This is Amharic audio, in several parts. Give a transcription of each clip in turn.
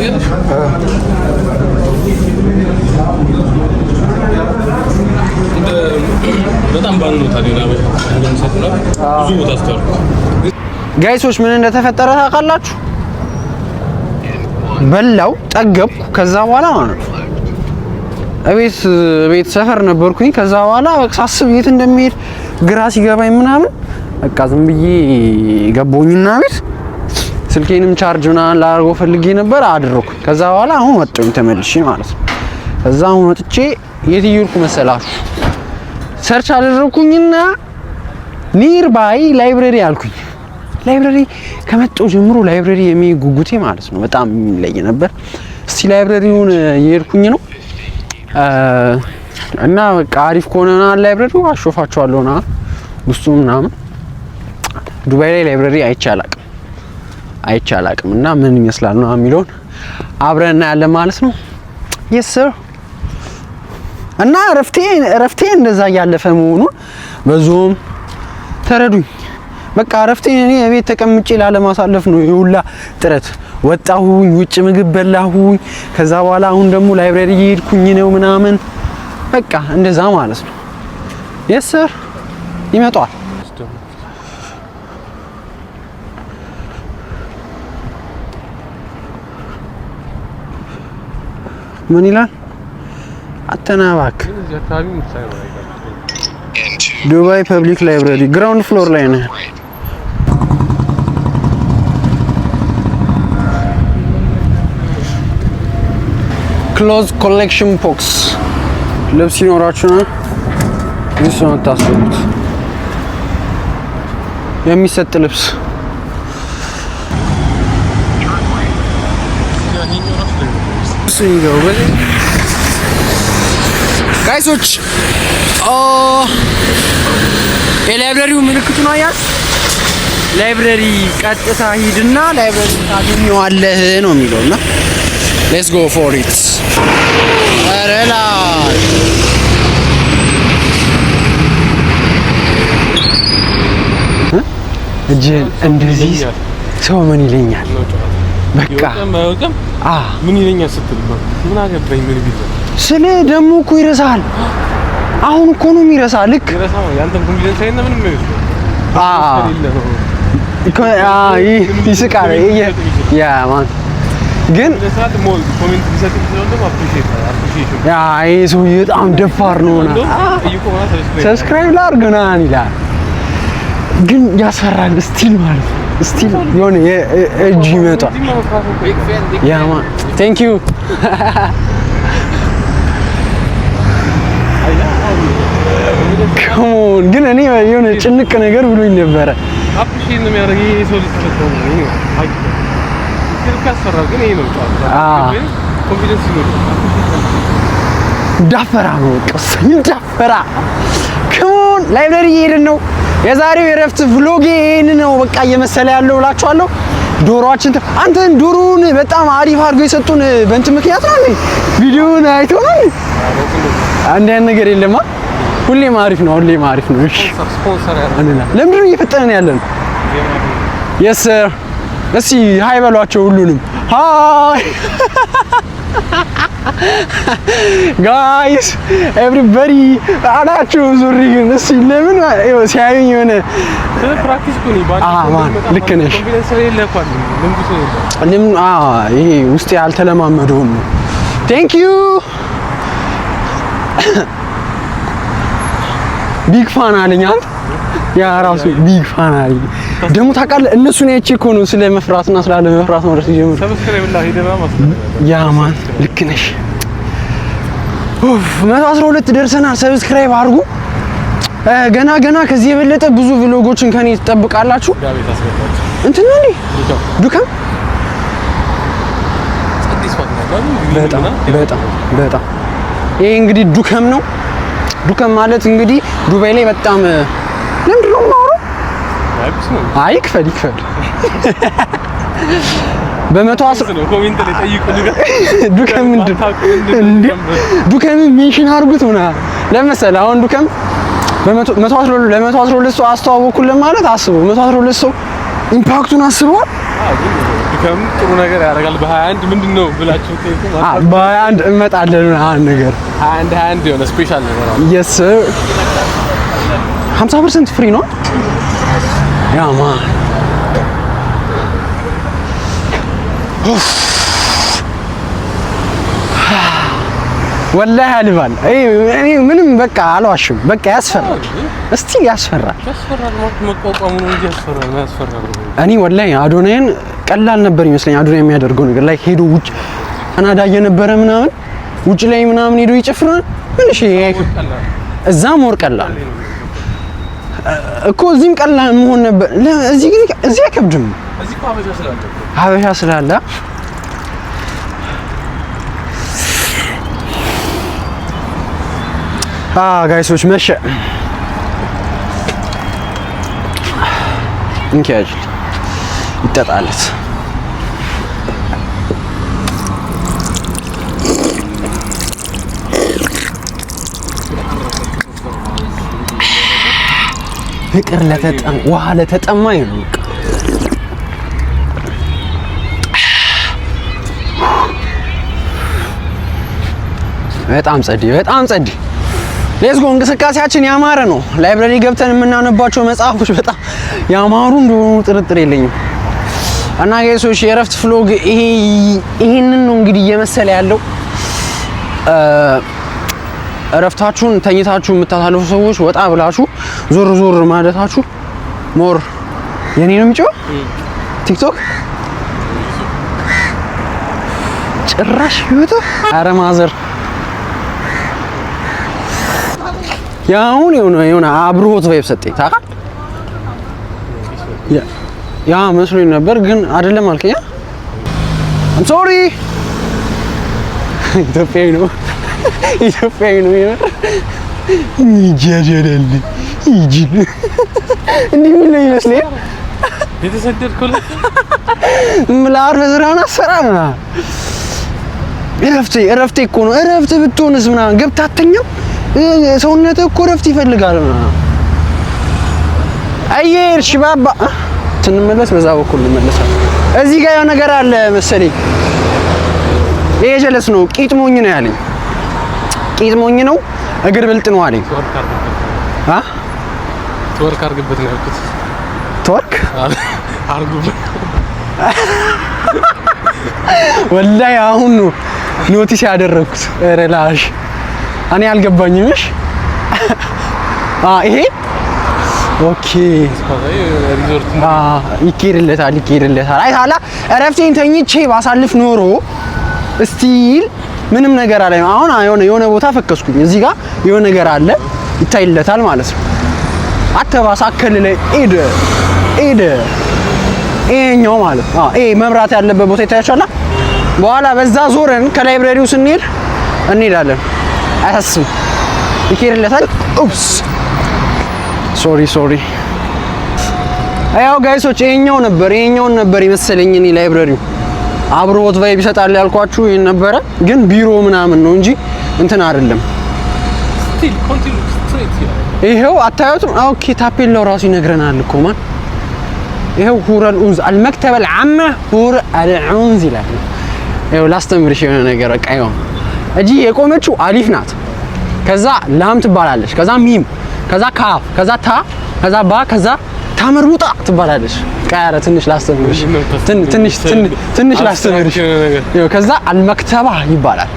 ታውቂያለሽ? በጣም ባንኖታል ይላል ብዙ ቦታ አስተዋል ጋይሶች ምን እንደተፈጠረ ታውቃላችሁ? በላው ጠገብኩ። ከዛ በኋላ ማለት ቤት ሰፈር ነበርኩኝ። ከዛ በኋላ ሳስብ የት እንደሚሄድ ግራ ሲገባኝ ምናምን በቃ ዝም ብዬ ገባሁኝና ቤት ስልኬንም ቻርጅ ምናምን ላደርገው ፈልጌ ነበር አደረኩኝ። ከዛ በኋላ አሁን ወጣሁኝ ተመልሼ ማለት ነው። ከዛ አሁን ወጥቼ የት እየሄድኩ መሰላችሁ? ሰርች አደረኩኝና ኒርባይ ላይብረሪ አልኩኝ። ላይብረሪ ከመጣሁ ጀምሮ ላይብረሪ የሚጉጉቴ ማለት ነው በጣም የሚለይ ነበር። እስቲ ላይብረሪውን እየሄድኩኝ ነው እና በቃ አሪፍ ከሆነና ላይብረሪው አሾፋቸዋለሁና ውስጡ ምናምን ዱባይ ላይ ላይብረሪ አይቻላቅም እና ምን ይመስላል ነው የሚለውን አብረን እናያለን ማለት ነው። yes sir እና ረፍቴ እንደዛ ያለፈ መሆኑን በዞም ተረዱኝ። በቃ ረፍቴ እኔ ቤት ተቀምጬ ላለማሳለፍ ነው ይሁላ ጥረት። ወጣሁኝ፣ ውጭ ምግብ በላሁኝ። ከዛ በኋላ አሁን ደግሞ ላይብረሪ እየሄድኩኝ ነው ምናምን በቃ እንደዛ ማለት ነው። yes sir ይመጣል። ምን ይላል? አተናባክ ዱባይ ፐብሊክ ላይብረሪ ግራውንድ ፍሎር ላይ ነው። ክሎዝ ኮሌክሽን ቦክስ ልብስ ይኖራችሁ ነው እሱ ነው ታስቡት። የሚሰጥ ልብስ ጋይሶች የላይብረሪው ምልክቱን አያት። ላይብረሪ ቀጥታ ሂድና ላይብረሪ ታገኘዋለህ ነው የሚለውና ሌትስ ጎ ፎር ኢት። አረላ እጅን እንደዚህ ሰው ምን ይለኛል? በቃ ምን ይለኛል ስትል ምን አገባኝ ምን ቢል ስለ ደሞ እኮ ይረሳል። አሁን እኮ ነው የሚረሳ። ልክ ይረሳው ያንተም ኮንፊደንስ አይነ ምንም ነው ይስቃል። ያ ማን ግን ኮሜንት ቢሰጥ ደግሞ አፕሪሺየሽን ይሄ ሰውዬ በጣም ደፋር ነውና ሰብስክራይብ ላድርግና ይላል። ግን ያስፈራል ስቲል ማለት ነው። ስቲል የሆነ እጅ ይመጣል። ያ ማን ቴንክ ዩ ከሞን ግን እኔ የሆነ ጭንቅ ነገር ብሎኝ ነበረ። አፕሪሺየት ነው የሚያደርግ ይሄ ሰው ልትፈተው ነው ይሄ አይ ከከሰራ ግን ይሄ ነው ኮንፊደንስ ነው ዳፈራ ነው ቀሰኝ ዳፈራ ከሞን ላይብረሪ እየሄድን ነው። የዛሬው የረፍት ቭሎግ ይሄን ነው በቃ እየመሰለ ያለው እላችኋለሁ። ዶሮአችን አንተን ዶሮውን በጣም አሪፍ አድርገው የሰጡን በእንት ምክንያት ነው እንዴ? ቪዲዮውን አይተው ነው እንዴ? አንድ ያን ነገር የለማ። ሁሌም አሪፍ ነው፣ ሁሌም አሪፍ ነው። እሺ ስፖንሰር ያለው ለምንድን ነው እየፈጠነን ያለን? yes sir እስኪ ሃይ በሏቸው ሁሉንም ሃይ ጋይስ ኤቭሪባዲ አናችሁ ዙሪ ግን እስኪ ለምን ሲያዩኝ የሆነ ፕራክቲስ ኮኒ ማን ልክ ነሽ። ኮንፊደንስ የለ እንኳን ልምዱ ነው ለምን ይሄ ውስጥ ያልተለማመደውም ነው። ቴንክ ዩ ቢግ ፋን አለኝ አንተ ያ ራሱ ቢግ ፋን አለኝ። ደግሞ ታውቃለህ እነሱን አይቼ እኮ ነው ስለ መፍራትና ስለ አለ መፍራት ነው ደስ ይጀምር። ሰብስክራይብ ላይ ሄደና ማለት ያ ማን ልክ ነሽ። 112 ደርሰናል። ሰብስክራይብ አድርጉ። ገና ከዚህ የበለጠ ብዙ ቪሎጎችን ከኔ ትጠብቃላችሁ። እንትን ነው እንዴ ዱካም በጣም ይሄ እንግዲህ ዱከም ነው። ዱከም ማለት እንግዲህ ዱባይ ላይ በጣም ለምንድን ነው የማወራው? አይ ክፈል በ110 ነው ኮሜንት ላይ ጠይቁኝ። ዱከም ምንድን እንዴ? ዱከም ሜንሽን አድርጉት ምናምን ለምሳሌ አሁን ዱከም ለ112 ሰው አስተዋወኩልን ማለት አስበው 112 ሰው ኢምፓክቱን አስበዋል። ድካም ጥሩ ነገር ያደርጋል። በ21 ምንድነው ብላችሁ ጠይቁ። በ21 እንመጣለን። አንድ ነገር 21 የሆነ ስፔሻል ነገር አለ። yes sir 50% ፍሪ ነው። ያማ ወላሂ አልባል እኔ ምንም በቃ አልዋሽም። በቃ ያስፈራል። እስቲ ያስፈራል። መቋቋሙ ነው እንጂ ያስፈራል። እኔ ወላሂ አዶናይን ቀላል ነበር ይመስለኝ። አዶናይ የሚያደርገው ነገር ላይ ሄዶ ውጭ ካናዳ እየነበረ ምናምን ውጭ ላይ ምናምን ሄዶ ይጨፍራል። ምን እሺ እዛም ወር ቀላል እኮ እዚህም ቀላል መሆን ነበር። እዚህ ግን እዚህ አይከብድም። እዚህ እኮ ሀበሻ ስላለ ጋይሶች መሸ እንኪያጅ ይጠጣለት ፍቅር ለተጠማ ውሃ ለተጠማ ነው። በጣም ጸዲ ሌትስ ጎ። እንቅስቃሴያችን ያማረ ነው። ላይብረሪ ገብተን የምናነባቸው መጽሐፎች በጣም ያማሩ እንደሆኑ ጥርጥር የለኝም። እና ጋይሶች የእረፍት ፍሎግ ይሄንን ነው እንግዲህ እየመሰለ ያለው። እረፍታችሁን ተኝታችሁ የምታሳልፉ ሰዎች ወጣ ብላችሁ ዞር ማለታችሁ ሞር የኔንም ጮ ቲክቶክ ጭራሽ ይወጣ አረ ማዘር ያውን የሆነ አብሮት ቫይብ ሰጠኝ ታውቃል። ያ መስሎኝ ነበር ግን አይደለም አልከኝ። I'm sorry ኢትዮጵያዊ ነው ይጀጀለል ይጅል እንዲህ ምን ነው ይመስለኝ የተሰደድኩት ምላር በዝራና ሰራና እረፍቴ እኮ ነው። እረፍት ብትሆንስ ምናምን ገብታ አተኛም ሰውነትህ እኮ እረፍት ይፈልጋል ምናምን። አየሽ ባባ ስንመለስ በዛ በኩል እንመለሳለን። እዚህ ጋር የሆነ ነገር አለ መሰለኝ። ይሄ ጀለስ ነው። ቂጥሞኝ ነው ያለኝ። ቂጥሞኝ ነው እግር ብልጥ ነው አለኝ። ትወርክ አድርግበት ነው ያልኩት። ትወርክ አድርጉበት ወላሂ አሁን ነው ኖቲስ ያደረኩት። ሬላሽ እኔ አልገባኝም። እሺ ይሄ ኦኬ ይኬድለታል። አይታላ እረፍቴን ተኝቼ ባሳልፍ ኖሮ ስቲል ምንም ነገር አለ። አሁን የሆነ ቦታ ፈከስኩኝ። እዚህ ጋር የሆነ ነገር አለ ይታይለታል ማለት ነው። አተባሳከለ ኤድ ይሄኛው ማለት ይሄ መብራት ያለበት ቦታ ይታያችኋል። በኋላ በዛ ዞረን ከላይብረሪው እንሄዳለን። አያስብ ይኬድለታል። ኡፕስ ሶሪ አያው ጋይሶች ይሄኛውን ነበር ይመስለኝ እኔ ላይብረሪው አብሮት ቫይብ ይሰጣል ያልኳችሁ ይሄን ነበረ። ግን ቢሮ ምናምን ነው እንጂ እንትን አይደለም። ስቲል ኮንቲኒው ስትሬት ይሄው አታዩትም? ኦኬ ታፔላው ራሱ ይነግረናል እኮ ማን ይሄው ሁረል ኡንዝ አልመክተብ العامه ሁር አልዑንዝ ይላል። ይሄው ላስተምርሽ የሆነ ነገር በቃ ይሄው እጂ የቆመችው አሊፍ ናት። ከዛ ላም ትባላለች። ከዛ ሚም፣ ከዛ ካፍ፣ ከዛ ታ፣ ከዛ ባ፣ ከዛ ታመርሙጣ ትባላለች። ቃያረ ትንሽ ላስተምርሽ ትንሽ ላስተምርሽ። ይሄው ከዛ አልመክተባ ይባላል።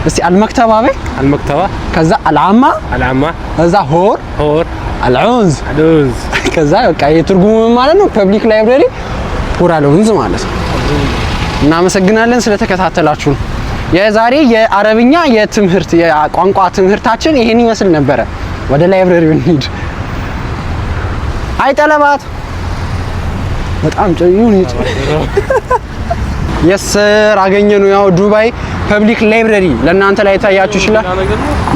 እስቲ አልመክተባ በይ። አልመክተባ ከዛ አልዓማ ከዛ ሁር አልዑንዝ ከዛ በቃ የትርጉሙ ማለት ነው ፐብሊክ ላይብረሪ ሁር አልዑንዝ ማለት ነው። እናመሰግናለን ስለተከታተላችሁ። የዛሬ የአረብኛ የቋንቋ ትምህርታችን ይሄን ይመስል ነበረ። ወደ ላይብረሪው እንሂድ። አይ ጠለባት በጣም ጨዩን የስር አገኘነው። ያው ዱባይ ፐብሊክ ላይብረሪ ለእናንተ ላይ ታያችሁ ይችላል፣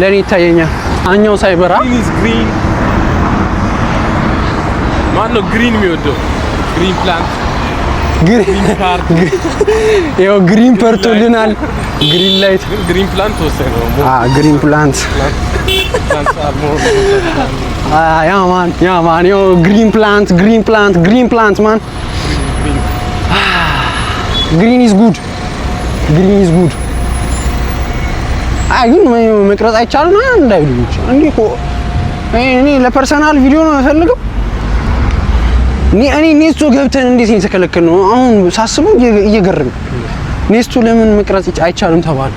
ለኔ ይታየኛል። አኛው ሳይበራ ግሪን ማነው ግሪን የሚወደው? ግሪን ፕላንት ግሪን ካርድ ይኸው ግሪን ፐርቶልናል። ግሪን ላይት ግሪን ፕላንት ወሰደ ነው። ግሪን ፕላንት ያማን ይኸው ግሪን ፕላንት ማን ግሪን ኢዝ ጉድ አይ ግን መቅረጽ አይቻልም እንዳይሉኝ እንዴ እኮ እኔ ለፐርሰናል ቪዲዮ ነው የምፈልገው። እኔ ኔስቶ ገብተን እንዴት የተከለከል ነው አሁን ሳስበው እየገረመኝ። ኔስቶ ለምን መቅረጽ አይቻልም ተባለ?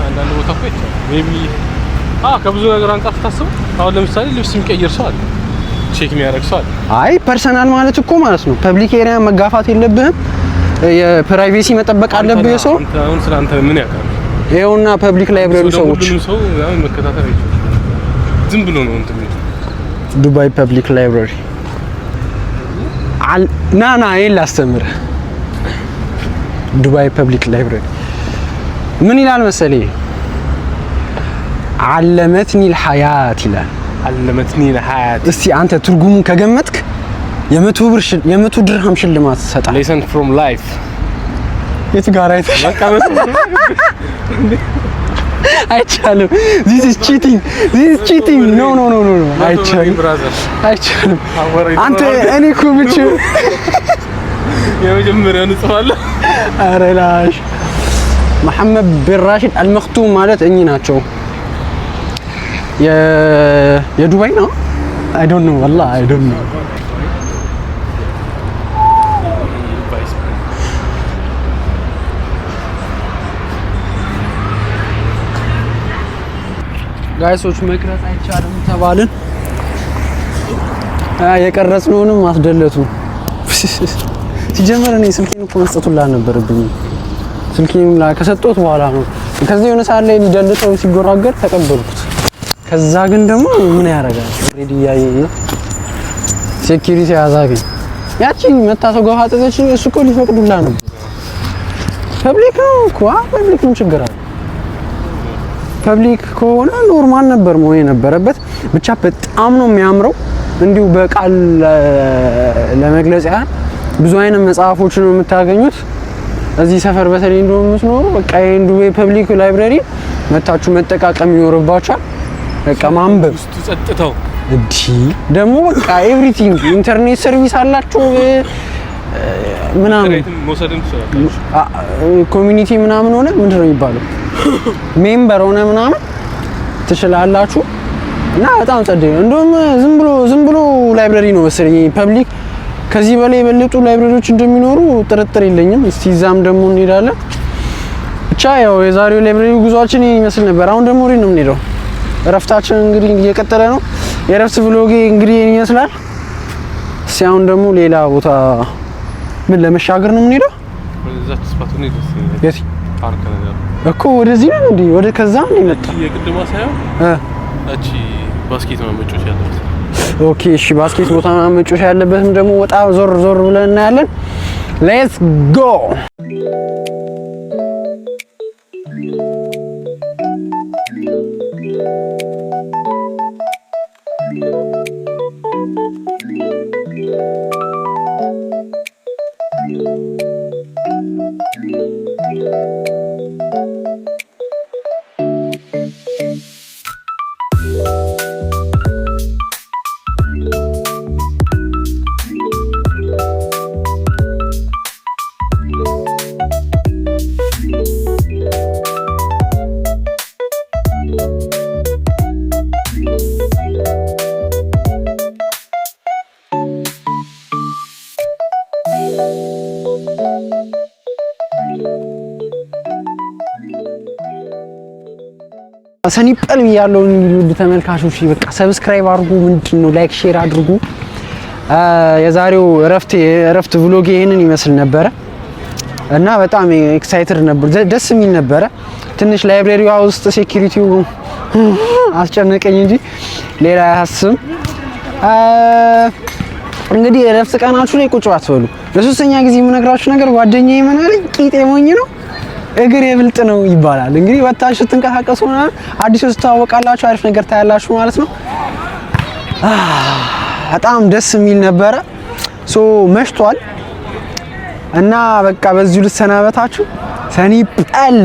አንዳንድ ቦታ እኮ ይቻላል ሜቢ ከብዙ ነገር አንጻር ታስበው። አሁን ለምሳሌ ልብስ የሚቀይር ሰው አለ፣ ቼክ የሚያደርግ ሰው አለ። አይ ፐርሰናል ማለት እኮ ማለት ነው ፐብሊክ ኤሪያ መጋፋት የለብህም፣ የፕራይቬሲ መጠበቅ አለብህ። ሰው አሁን ስለአንተ ምን ያውቃል? ይኸውና ፐብሊክ ላይብረሪ ሰዎች ሰው ያው መከታተል አይችልም። ዝም ብሎ ነው እንትን ዱባይ ፐብሊክ ላይብረሪ ና ይሄን ላስተምርህ። ዱባይ ፐብሊክ ላይብረሪ ምን ይላል መሰለኝ? علمتني الحياة ይላል። علمتني الحياة። እስቲ አንተ ትርጉሙን ከገመትክ የመቶ ድርሃም ሽልማት ሰጣለሁ። lesson from life። የት ጋር አይቻልም። this is cheating no አይቻልም። አንተ እኔ እኮ ብቻ የመጀመሪያ ንጽፋለሁ። ኧረ ላሽ መሐመድ ቢን ራሺድ አልመክቱም ማለት እኚህ ናቸው። የዱባይ ነው I don't know والله I don't know። ጋይሶች መቅረጽ አይቻልም ተባልን። የቀረጽነውንም አስደለቱ። ሲጀመር እኔ ስልኬን እኮ መስጠቱላ ነበርብኝ። ስልኬን ከሰጠሁት በኋላ ነው ከዚህ የሆነ ሰዓት ላይ ሊደልተው ሲጎራገር ተቀበልኩት። ከዛ ግን ደግሞ ምን ያደርጋል ኦሬዲ ያየኝ ነው ሴኩሪቲ ያዛገኝ። ያቺ መታሰው ገፋጠች እሱ እኮ ሊፈቅዱላ ነበር። ፐብሊክ ነው እኮ ፐብሊክ ነው ችግር አለ። ፐብሊክ ከሆነ ኖርማል ነበር መሆን የነበረበት። ብቻ በጣም ነው የሚያምረው። እንዲሁ በቃል ለመግለጽ ያህል ብዙ አይነት መጽሐፎች ነው የምታገኙት እዚህ ሰፈር። በተለይ እንደውም የምትኖሩ በቃ የዱባይ ፐብሊክ ላይብረሪ መታችሁ መጠቃቀም ይኖርባችኋል። በቃ ማንበብ ውስጡ ጸጥታው እንዲ ደግሞ በቃ ኤቭሪቲንግ ኢንተርኔት ሰርቪስ አላችሁ ምናምን መውሰድም ኮሚኒቲ ምናምን ሆነ ምንድነው የሚባለው ሜምበር ሆነ ምናምን ትችላላችሁ። እና በጣም ጸዴ ነው። እንደውም ዝም ብሎ ላይብረሪ ነው መሰለኝ ፐብሊክ። ከዚህ በላይ የበለጡ ላይብረሪዎች እንደሚኖሩ ጥርጥር የለኝም። እስቲ እዛም ደግሞ እንሄዳለን። ብቻ ያው የዛሬው ላይብረሪ ጉዟችን ይመስል ነበር። አሁን ደግሞ ወዴት ነው የምንሄደው? እረፍታችን እንግዲህ እየቀጠለ ነው። የእረፍት ብሎጌ እንግዲህ ይመስላል። እስቲ አሁን ደግሞ ሌላ ቦታ ምን ለመሻገር ነው የምንሄደው? እዛች ስፓት ነው ይደርሰኛል። የት ፓርክ ነገር እኮ ወደዚህ ነው እንዴ? ወደ ከዛ ነው የመጣ የቅድማ ሳይሆን እቺ ባስኬት ማመጮች ያለበት። ኦኬ እሺ፣ ባስኬት ቦታ ማመጮች ያለበትም ደግሞ ወጣ ዞር ብለን እናያለን። ሌትስ ጎ። ሰኒጳል ያለው ውድ ተመልካቾች በቃ ሰብስክራይብ አድርጉ፣ ምንድነው ላይክ ሼር አድርጉ። የዛሬው እረፍት ቭሎግ ይሄንን ይመስል ነበረ እና በጣም ኤክሳይትድ ነበር፣ ደስ የሚል ነበረ። ትንሽ ላይብረሪዋ ውስጥ ሴኩሪቲው አስጨነቀኝ እንጂ ሌላ አያስብም። እንግዲህ እረፍት ቀናችሁ ላይ ቁጭ አትበሉ። ለሶስተኛ ጊዜ የምነግራችሁ ነገር ጓደኛዬ ምን አለኝ፣ ቂጤ ሞኝ ነው እግር የብልጥ ነው ይባላል። እንግዲህ ወጣችሁ ትንቀሳቀሱ እና አዲስ ተዋወቃላችሁ፣ አሪፍ ነገር ታያላችሁ ማለት ነው። በጣም ደስ የሚል ነበረ። መሽቷል እና በቃ በዚሁ ልሰናበታችሁ። ሰኒጳል